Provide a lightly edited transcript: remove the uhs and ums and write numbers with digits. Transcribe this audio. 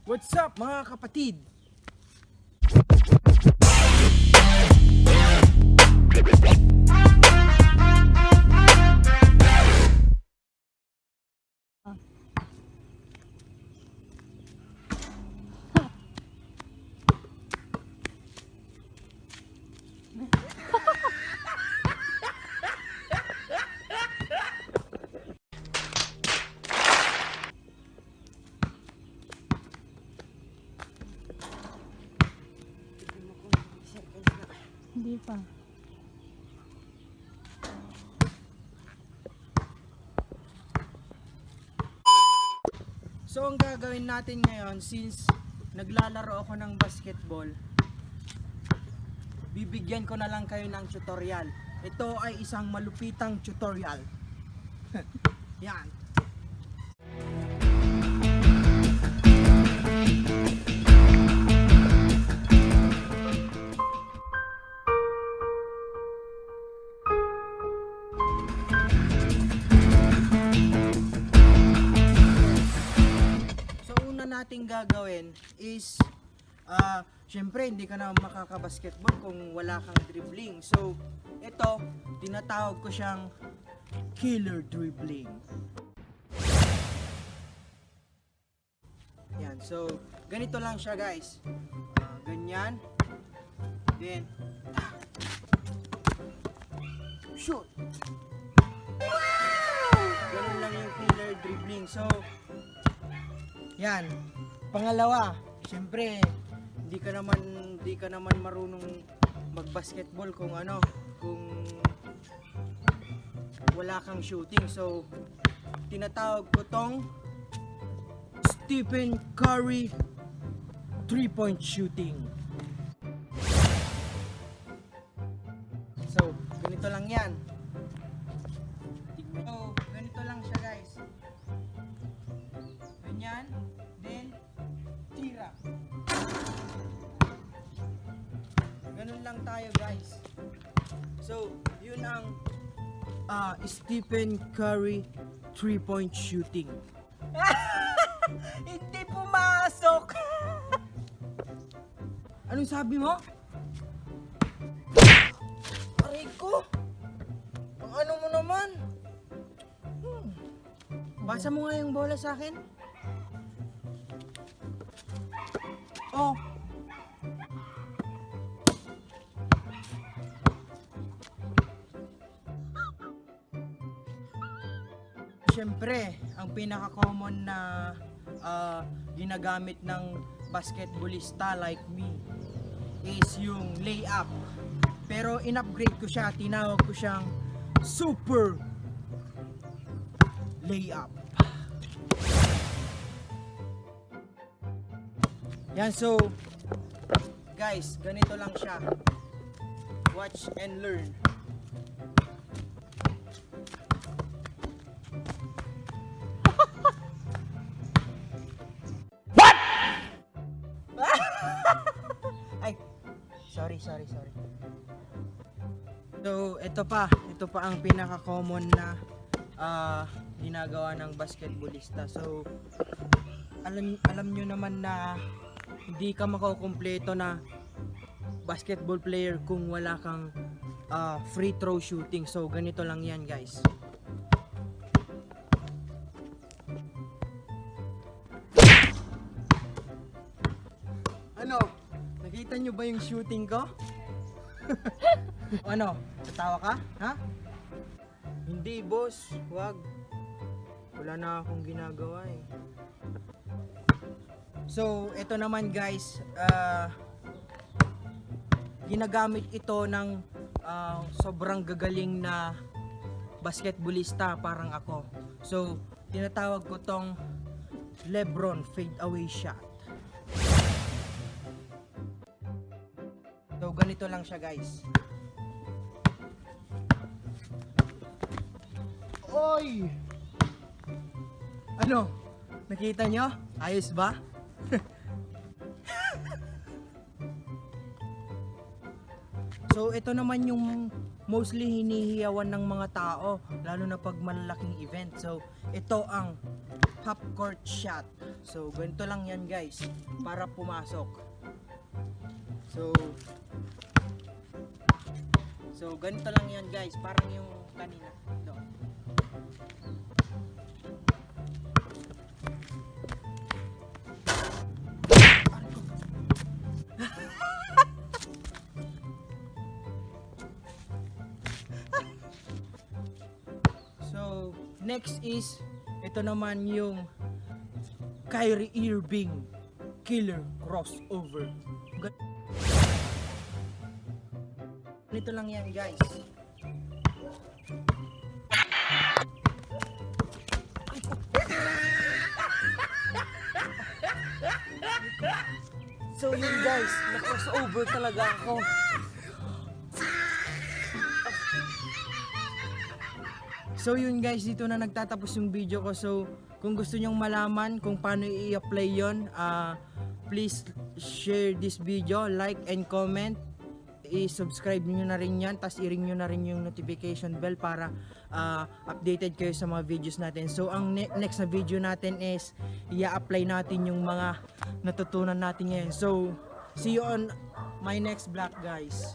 What's up mga kapatid? Hindi pa. So ang gagawin natin ngayon, since naglalaro ako ng basketball, bibigyan ko na lang kayo ng tutorial. Ito ay isang malupitang tutorial. Yan. So una nating gagawin is syempre hindi ka na makakabasketball kung wala kang dribbling. So ito, tinatawag ko siyang killer dribbling. Yan, so ganito lang siya guys. Ganyan. Then shoot. Ganun lang yung killer dribbling. So yan. Pangalawa, syempre hindi ka naman marunong magbasketball kung wala kang shooting. So tinatawag ko tong Stephen Curry 3-point shooting. So ganito lang yan. So ganito lang siya guys. Ganyan, then tira. Ganun lang tayo guys. So yun ang Stephen Curry 3-point shooting. Hindi pumasok. Anong sabi mo? Aray ko. Ang ano mo naman? Basa mo nga yung bola sa akin. Oh. Siyempre, ang pinaka-common na ginagamit ng basketballista like me is yung layup. Pero in-upgrade ko siya, tinawag ko siyang super layup. Yan, so guys, ganito lang siya. Watch and learn. Ay, sorry. So, ito pa ang pinaka-common na ginagawa ng basketballista. So, alam nyo naman na hindi ka makukumpleto na basketball player kung wala kang free throw shooting. So, ganito lang yan, guys. Ano? Nakita nyo ba yung shooting ko? Ano? Tatawa ka? Ha? Hindi, boss. Wag. Wala na akong ginagawa eh. So, ito naman guys. Ginagamit ito ng sobrang gagaling na basketballista parang ako. So, tinatawag ko tong LeBron fade away shot. So, ganito lang siya guys. Oy! Ano? Nakita nyo? Ayos ba? So, ito naman yung mostly hinihiyawan ng mga tao, lalo na pag malalaking event. So, ito ang half court shot. So ganito lang yan guys para pumasok. So ganito lang yan guys, parang yung kanina. Ito. So next is ito naman yung Kyrie Irving Killer Crossover. Ganito lang yan guys. So yun guys, na-crossover talaga ako. So yun guys, dito na nagtatapos yung video ko. So kung gusto nyong malaman kung paano i-apply yon, please share this video, like and comment. I-subscribe niyo na rin yan, tas i-ring nyo na rin yung notification bell para updated kayo sa mga videos natin. So ang next na video natin is i-apply natin yung mga natutunan natin ngayon. So see you on my next vlog guys.